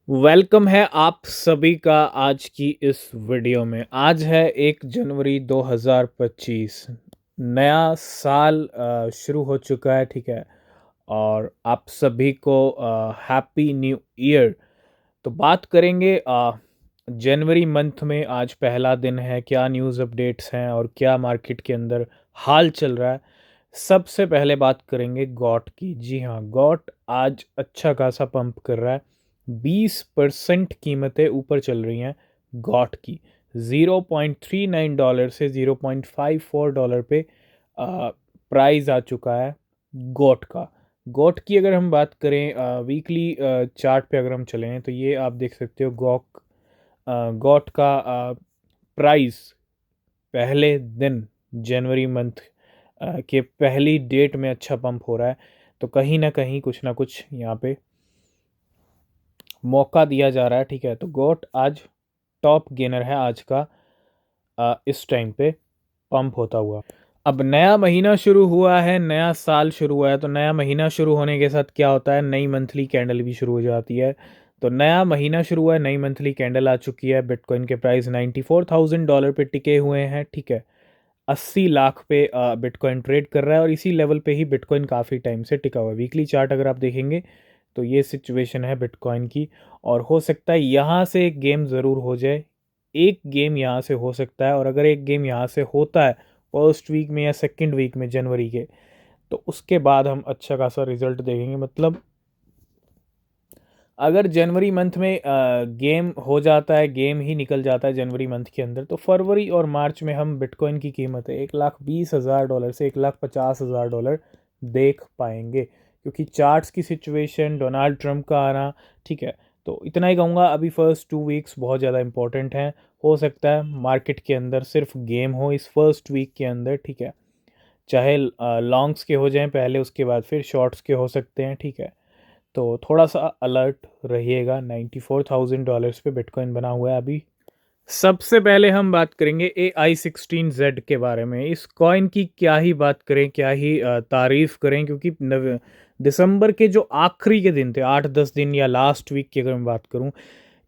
Welcome है आप सभी का आज की इस वीडियो में। आज है 1 जनवरी 2025। नया साल शुरू हो चुका है, ठीक है। और आप सभी को हैप्पी न्यू ईयर। तो बात करेंगे जनवरी मंथ में। आज पहला दिन है, क्या न्यूज़ अपडेट्स हैं और क्या मार्केट के अंदर हाल चल रहा है। सबसे पहले बात करेंगे गॉट की। जी हाँ, गॉट आज अच्छा खासा पंप कर रहा है। 20% कीमतें ऊपर चल रही हैं गॉट की। $0.39 से $0.54 पे प्राइस आ चुका है गॉट का। गॉट की अगर हम बात करें वीकली चार्ट पे अगर हम चलें तो ये आप देख सकते हो गॉट का प्राइस पहले दिन जनवरी मंथ के पहली डेट में अच्छा पंप हो रहा है। तो कहीं ना कुछ यहाँ पे मौका दिया जा रहा है, ठीक है। तो गोट आज टॉप गेनर है आज का इस टाइम पे पंप होता हुआ। अब नया महीना शुरू हुआ है, नया साल शुरू हुआ है, तो नया महीना शुरू होने के साथ क्या होता है, नई मंथली कैंडल भी शुरू हो जाती है। तो नया महीना शुरू हुआ है, नई मंथली कैंडल आ चुकी है। बिटकॉइन के प्राइस $94,000 पे टिके हुए हैं, ठीक है। 80 लाख पे बिटकॉइन ट्रेड कर रहा है और इसी लेवल पे ही बिटकॉइन काफ़ी टाइम से टिका हुआ है। वीकली चार्ट अगर आप देखेंगे तो ये सिचुएशन है बिटकॉइन की। और हो सकता है यहाँ से एक गेम ज़रूर हो जाए, एक गेम यहाँ से हो सकता है। और अगर एक गेम यहाँ से होता है फर्स्ट वीक में या सेकंड वीक में जनवरी के, तो उसके बाद हम अच्छा खासा रिजल्ट देखेंगे। मतलब अगर जनवरी मंथ में गेम हो जाता है, गेम ही निकल जाता है जनवरी मंथ के अंदर, तो फरवरी और मार्च में हम बिटकॉइन की कीमत है $1,20,000 से $1,50,000 देख पाएंगे। क्योंकि चार्ट्स की सिचुएशन, डोनाल्ड ट्रंप का आना, ठीक है। तो इतना ही कहूँगा, अभी फर्स्ट 2 वीक्स बहुत ज़्यादा इंपॉर्टेंट हैं। हो सकता है मार्केट के अंदर सिर्फ गेम हो इस फर्स्ट वीक के अंदर, ठीक है। चाहे लॉन्ग्स के हो जाएं पहले, उसके बाद फिर शॉर्ट्स के हो सकते हैं, ठीक है। तो थोड़ा सा अलर्ट रहिएगा। $94,000 पे बिटकॉइन बना हुआ है अभी। सबसे पहले हम बात करेंगे AI16Z के बारे में। इस कॉइन की क्या ही बात करें, क्या ही तारीफ करें, क्योंकि दिसंबर के जो आखिरी के दिन थे, 8-10 दिन या लास्ट वीक की अगर मैं बात करूं,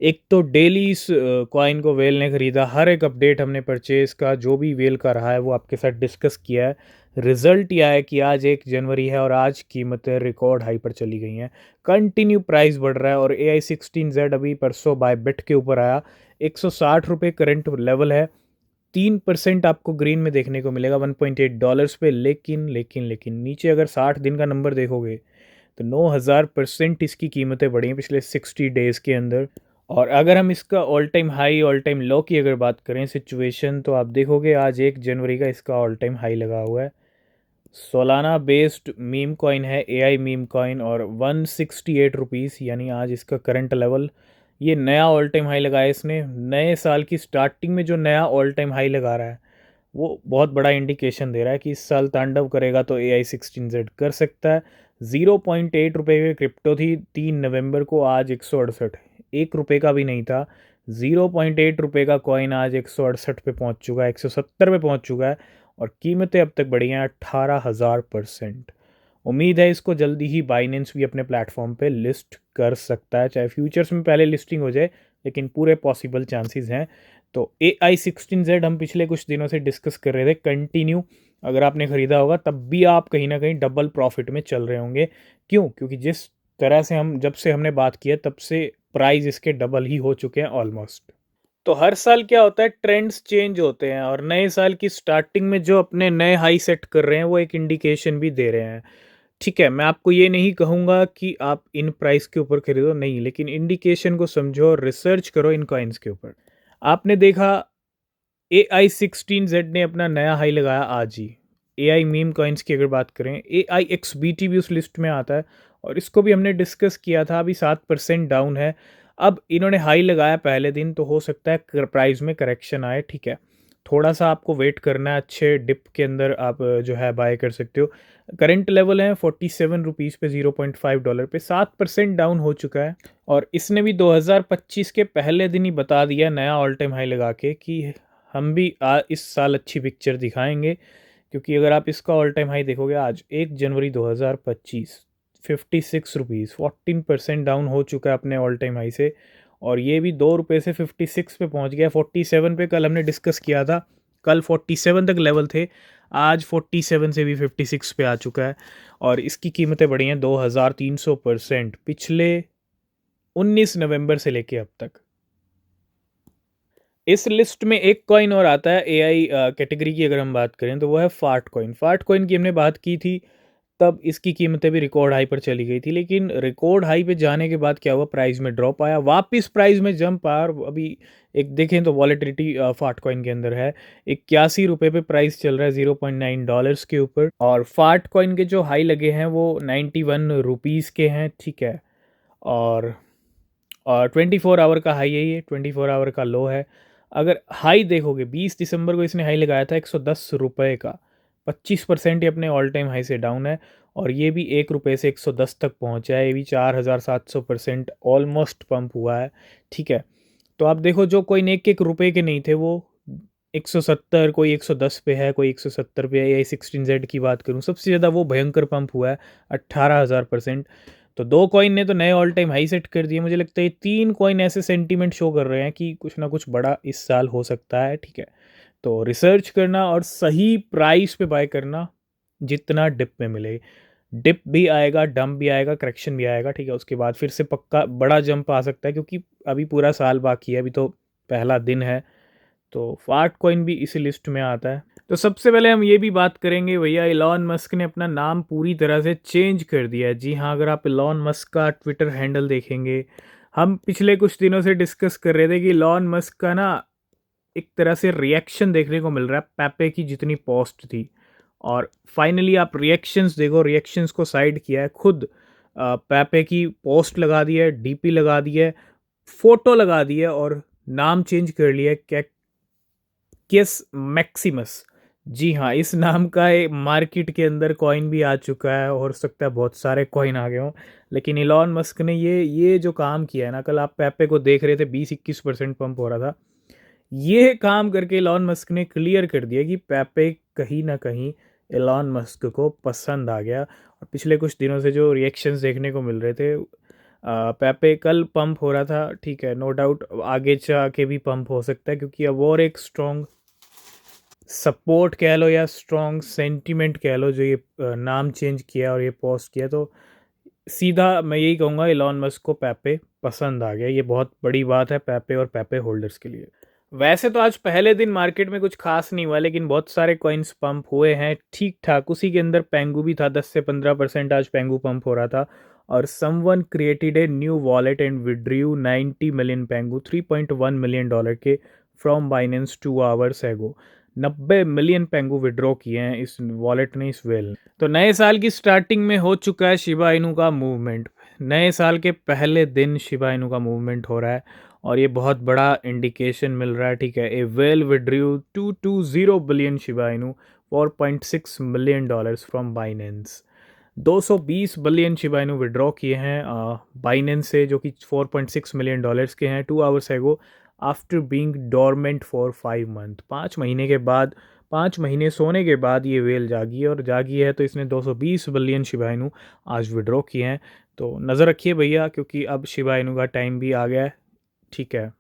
एक तो डेली इस कॉइन को वेल ने खरीदा। हर एक अपडेट हमने परचेज का जो भी वेल का रहा है वो आपके साथ डिस्कस किया है। रिजल्ट यह है कि आज 1 जनवरी है और आज कीमतें रिकॉर्ड हाई पर चली गई हैं। कंटिन्यू प्राइस बढ़ रहा है और AI16Z अभी परसों बाय बिट के ऊपर आया। $160 करंट लेवल है। 3% आपको ग्रीन में देखने को मिलेगा $1.8 पे। लेकिन नीचे अगर 60 दिन का नंबर देखोगे तो 9,000% इसकी कीमतें बढ़ी हैं पिछले 60 डेज़ के अंदर। और अगर हम इसका all time high, all time low की अगर बात करें सिचुएशन, तो आप देखोगे आज 1 जनवरी का इसका ऑल टाइम हाई लगा हुआ है। सोलाना बेस्ड मीम कॉइन है, AI मीम कॉइन, और ₹168, यानी आज इसका करंट लेवल, ये नया ऑल टाइम हाई लगाया इसने। नए साल की स्टार्टिंग में जो नया ऑल टाइम हाई लगा रहा है वो बहुत बड़ा इंडिकेशन दे रहा है कि इस साल तांडव करेगा तो AI16Z कर सकता है। ₹0.8 की क्रिप्टो थी 3 नवंबर को, आज 168, ₹1 का भी नहीं था। ₹0.8 का कॉइन आज 168 पे पहुंच चुका है, 170 पे पहुंच चुका है। और कीमतें अब तक बढ़ी हैं 18,000%। उम्मीद है इसको जल्दी ही बाइनेंस भी अपने प्लेटफॉर्म पे लिस्ट कर सकता है, चाहे फ्यूचर्स में पहले लिस्टिंग हो जाए, लेकिन पूरे पॉसिबल चांसेस हैं। तो AI16Z हम पिछले कुछ दिनों से डिस्कस कर रहे थे कंटिन्यू। अगर आपने ख़रीदा होगा तब भी आप कहीं ना कहीं डबल प्रॉफिट में चल रहे होंगे। क्यों? क्योंकि जिस तरह से हम, जब से हमने बात की है तब से प्राइस इसके डबल ही हो चुके हैं ऑलमोस्ट। तो हर साल क्या होता है, ट्रेंड्स चेंज होते हैं और नए साल की स्टार्टिंग में जो अपने नए हाई सेट कर रहे हैं वो एक इंडिकेशन भी दे रहे हैं, ठीक है। मैं आपको ये नहीं कहूँगा कि आप इन प्राइस के ऊपर खरीदो, नहीं, लेकिन इंडिकेशन को समझो और रिसर्च करो इन कॉइन्स के ऊपर। आपने देखा AI16Z ने अपना नया हाई लगाया आज ही। AI मीम कॉइन्स की अगर बात करें, AIXBT भी उस लिस्ट में आता है और इसको भी हमने डिस्कस किया था। अभी 7% डाउन है। अब इन्होंने हाई लगाया पहले दिन, तो हो सकता है प्राइस में करेक्शन आए, ठीक है। थोड़ा सा आपको वेट करना है, अच्छे डिप के अंदर आप जो है बाय कर सकते हो। करंट लेवल है ₹47 पे, $0.5 पे, 7% डाउन हो चुका है। और इसने भी 2025 के पहले दिन ही बता दिया नया ऑल टाइम हाई लगा के कि हम भी इस साल अच्छी पिक्चर दिखाएंगे। क्योंकि अगर आप इसका ऑल टाइम हाई देखोगे आज 1 जनवरी 2025, ₹56, 14% डाउन हो चुका है अपने ऑल टाइम हाई से। और ये भी ₹2 से 56 पे पहुंच गया। 47 पे कल हमने डिस्कस किया था, कल 47 तक लेवल थे, आज 47 से भी 56 पे आ चुका है। और इसकी कीमतें बढ़ी हैं 2300% पिछले 19 नवंबर से लेके अब तक। इस लिस्ट में एक कॉइन और आता है एआई कैटेगरी की, अगर हम बात करें तो वो है फार्ट कॉइन। फार्ट कॉइन की हमने बात की थी, तब इसकी कीमतें भी रिकॉर्ड हाई पर चली गई थी, लेकिन रिकॉर्ड हाई पे जाने के बाद क्या हुआ, प्राइस में ड्रॉप आया, वापस प्राइस में जंप आया। और अभी एक देखें तो वॉलेटिलिटी फार्ट कॉइन के अंदर है, ₹81 पे प्राइस चल रहा है, $0.9 के ऊपर। और फार्ट कॉइन के जो हाई लगे हैं वो ₹91 के हैं, ठीक है। और 24 आवर का हाई है, ये 24 आवर का लो है। अगर हाई देखोगे 20 दिसंबर को इसने हाई लगाया था ₹110 का, 25% ये अपने ऑल टाइम हाई से डाउन है। और ये भी ₹1 से 110 तक पहुंचा है, ये भी 4700% ऑलमोस्ट पंप हुआ है, ठीक है। तो आप देखो जो कोई एक एक रुपए के नहीं थे वो 170, कोई 110 पे है, कोई 170 पे है। या 16Z की बात करूँ, सबसे ज़्यादा वो भयंकर पंप हुआ है 18,000%। तो दो कॉइन ने तो नए ऑल टाइम हाई सेट कर दिए। मुझे लगता है ये तीन कॉइन ऐसे सेंटीमेंट शो कर रहे हैं कि कुछ ना कुछ बड़ा इस साल हो सकता है, ठीक है। तो रिसर्च करना और सही प्राइस पे बाय करना, जितना डिप में मिले। डिप भी आएगा, डंप भी आएगा, करेक्शन भी आएगा, ठीक है। उसके बाद फिर से पक्का बड़ा जंप आ सकता है, क्योंकि अभी पूरा साल बाकी है, अभी तो पहला दिन है। तो फार्ट कॉइन भी इसी लिस्ट में आता है। तो सबसे पहले हम ये भी बात करेंगे भैया, इलॉन मस्क ने अपना नाम पूरी तरह से चेंज कर दिया है। जी हाँ, अगर आप इलॉन मस्क का ट्विटर हैंडल देखेंगे, हम पिछले कुछ दिनों से डिस्कस कर रहे थे कि इलॉन मस्क का ना एक तरह से रिएक्शन देखने को मिल रहा है पैपे की जितनी पोस्ट थी। और फाइनली आप रिएक्शंस देखो, रिएक्शंस को साइड किया है, खुद पैपे की पोस्ट लगा दी है, डीपी लगा दी है, फोटो लगा दी है, और नाम चेंज कर लिया है कैकियस मैक्सिमस। जी हाँ, इस नाम का मार्केट के अंदर कॉइन भी आ चुका है, और हो सकता है बहुत सारे कॉइन आ गए हों। लेकिन इलॉन मस्क ने ये जो काम किया है ना, कल आप पेपे को देख रहे थे 20-21% पंप हो रहा था, ये काम करके इलॉन मस्क ने क्लियर कर दिया कि पेपे कहीं ना कहीं इलॉन मस्क को पसंद आ गया। और पिछले कुछ दिनों से जो रिएक्शंस देखने को मिल रहे थे, पेपे कल पंप हो रहा था, ठीक है, नो डाउट आगे जाके भी पंप हो सकता है, क्योंकि अब और एक स्ट्रॉन्ग सपोर्ट कह लो या स्ट्रॉन्ग सेंटीमेंट कह लो, जो ये नाम चेंज किया और ये पोस्ट किया, तो सीधा मैं यही कहूँगा इलॉन मस्क को पेपे पसंद आ गया। ये बहुत बड़ी बात है पेपे और पेपे होल्डर्स के लिए। वैसे तो आज पहले दिन मार्केट में कुछ खास नहीं हुआ, लेकिन बहुत सारे कॉइन्स पंप हुए हैं ठीक ठाक। उसी के अंदर पेंगू भी था, 10 से 15% आज पेंगू पंप हो रहा था। और someone created a new wallet and withdrew 90 million Pengu, $3.1 million के from Binance 2 hours ago. 90 million पेंगू withdraw किए हैं इस वॉलेट ने, इस वेल। तो नए साल की स्टार्टिंग में हो चुका है शिबा इनू का मूवमेंट। नए साल के पहले दिन शिबा इनू का मूवमेंट हो रहा है, और ये बहुत बड़ा इंडिकेशन मिल रहा है, ठीक है। A whale withdrew 220 billion Shiba Inu, $4.6 million from Binance. 220 billion Shiba Inu withdraw किए हैं बाइनेंस से, जो कि $4.6 मिलियन के हैं 2 hours ago, after being dormant for 5 month. 5 महीने के बाद, 5 महीने सोने के बाद ये वेल जागी है, और जागी है तो इसने 220 बिलियन शिबा इनू आज विड्रॉ किए हैं। तो नज़र रखिए भैया, क्योंकि अब शिबा इनू का टाइम भी आ गया है, ठीक है।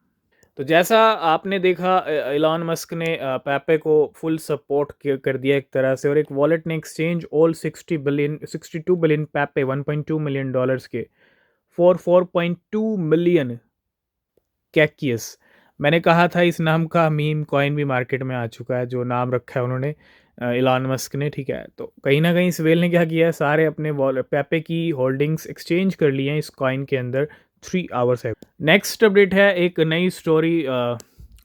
तो जैसा आपने देखा, इलॉन मस्क ने पेपे को फुल सपोर्ट कर दिया एक तरह से, और एक वॉलेट ने एक्सचेंज ऑल 62 बिलियन पेपे $1.2 मिलियन के फॉर 4.2 मिलियन कैकियस। मैंने कहा था इस नाम का मीम कॉइन भी मार्केट में आ चुका है, जो नाम रखा है उन्होंने इलॉन मस्क ने, ठीक है। तो कहीं ना कहीं इस वेल ने क्या किया है, सारे अपने पेपे की होल्डिंग्स एक्सचेंज कर लिए हैं इस कॉइन के अंदर 3 आवर्स है। नेक्स्ट अपडेट है एक नई स्टोरी,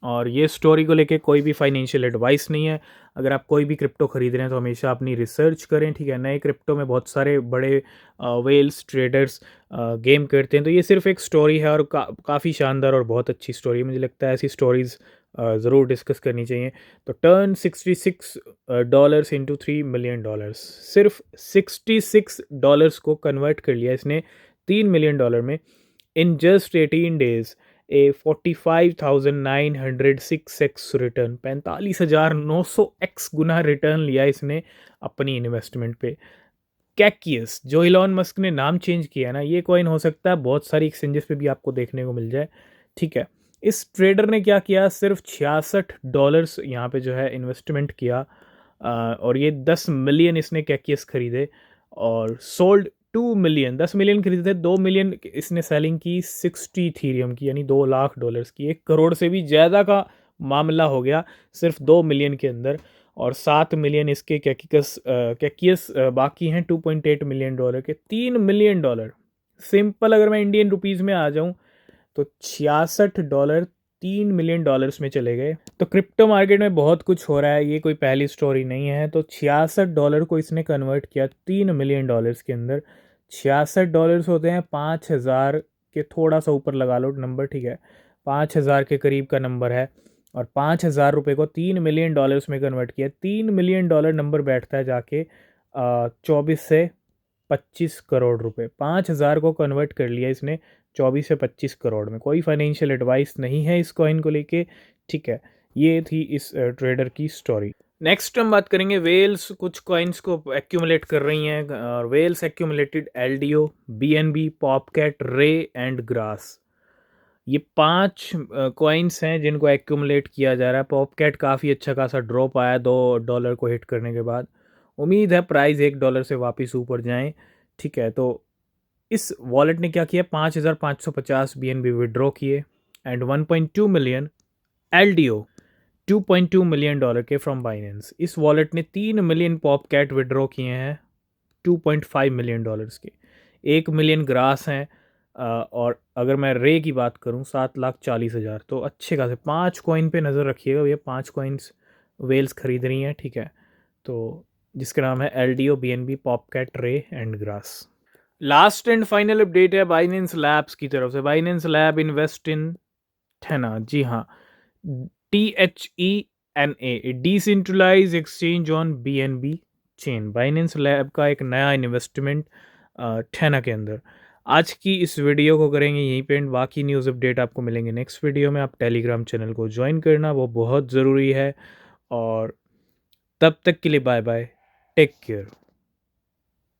और ये स्टोरी को लेके कोई भी फाइनेंशियल एडवाइस नहीं है। अगर आप कोई भी क्रिप्टो खरीद रहे हैं तो हमेशा अपनी रिसर्च करें, ठीक है। नए क्रिप्टो में बहुत सारे बड़े वेल्स ट्रेडर्स गेम करते हैं, तो ये सिर्फ एक स्टोरी है, और काफ़ी शानदार और बहुत अच्छी स्टोरी है। मुझे लगता है ऐसी स्टोरीज़ ज़रूर डिस्कस करनी चाहिए। तो टर्न $66 इंटू $3 मिलियन, सिर्फ $66 को कन्वर्ट कर लिया इसने $3 मिलियन में in just 18 days। A 45,906x return, 45,900x Guna return लिया इसने अपनी इन्वेस्टमेंट पे। कैकियस, जो इलॉन मस्क ने नाम चेंज किया है ना, ये कॉइन हो सकता है बहुत सारी एक्सचेंजेस पे भी आपको देखने को मिल जाए। ठीक है, इस ट्रेडर ने क्या किया, सिर्फ $66 यहाँ पे जो है इन्वेस्टमेंट किया, और ये 10 मिलियन इसने कैकियस खरीदे और सोल्ड 2 मिलियन, 10 मिलियन खरीदे थे, 2 मिलियन इसने सेलिंग की 60 इथीरियम की, यानी $2 लाख की। 1 करोड़ से भी ज़्यादा का मामला हो गया सिर्फ 2 मिलियन के अंदर। और 7 मिलियन इसके कैकियस बाकी हैं $2.8 मिलियन के। $3 मिलियन सिंपल, अगर मैं इंडियन रुपीज़ में आ जाऊं तो $66 $3 मिलियन में चले गए। तो क्रिप्टो मार्केट में बहुत कुछ हो रहा है, ये कोई पहली स्टोरी नहीं है। तो $66 को इसने कन्वर्ट किया $3 मिलियन के अंदर। $66 होते हैं 5,000 के थोड़ा सा ऊपर लगा लो नंबर, ठीक है, 5,000 के करीब का नंबर है। और 5,000 रुपये को $3 मिलियन में कन्वर्ट किया। $3 मिलियन नंबर बैठता है जाके 24 से 25 करोड़ रुपए। 5,000 को कन्वर्ट कर लिया इसने 24 से 25 करोड़ में। कोई फाइनेंशियल एडवाइस नहीं है इस कॉइन को लेके, ठीक है। ये थी इस ट्रेडर की स्टोरी। नेक्स्ट हम बात करेंगे वेल्स कुछ कॉइन्स को एक्यूमुलेट कर रही हैं, और वेल्स एक्यूमुलेटेड LDO, BNB, पॉपकैट, रे एंड ग्रास। ये 5 कॉइन्स हैं जिनको एक्यूमुलेट किया जा रहा है। पॉपकैट काफ़ी अच्छा खासा ड्रॉप आया $2 को हिट करने के बाद। उम्मीद है प्राइस $1 से वापस ऊपर जाएं, ठीक है। तो इस वॉलेट ने क्या किया, 5,550 BNB विड्रॉ किए एंड 1.2 मिलियन LDO, $2.2 मिलियन के फ्रॉम बाइनेंस। इस वॉलेट ने 3 मिलियन पॉपकैट विड्रॉ किए हैं $2.5 मिलियन के। 1 मिलियन ग्रास हैं, और अगर मैं रे की बात करूं 7,40,000। तो अच्छे खासे 5 कॉइन पे नज़र रखिएगा, ये 5 कॉइन्स वेल्स खरीद रही हैं, ठीक है। तो जिसका नाम है LDO, BNB, पॉपकैट, रे and grass. Last and final update है बाइनेंस लैब्स की तरफ से। बाइनेंस लैब इन्वेस्ट इन ठेना, जी हाँ, THENA, decentralise exchange on BNB chain. Binance lab का एक नया इन्वेस्टमेंट ठेना के अंदर। आज की इस वीडियो को करेंगे यहीं पे एंड। बाकी न्यूज़ अपडेट आपको मिलेंगे नेक्स्ट वीडियो में। आप टेलीग्राम चैनल को ज्वाइन करना, वो बहुत ज़रूरी है। और तब तक के लिए बाय बाय, टेक केयर।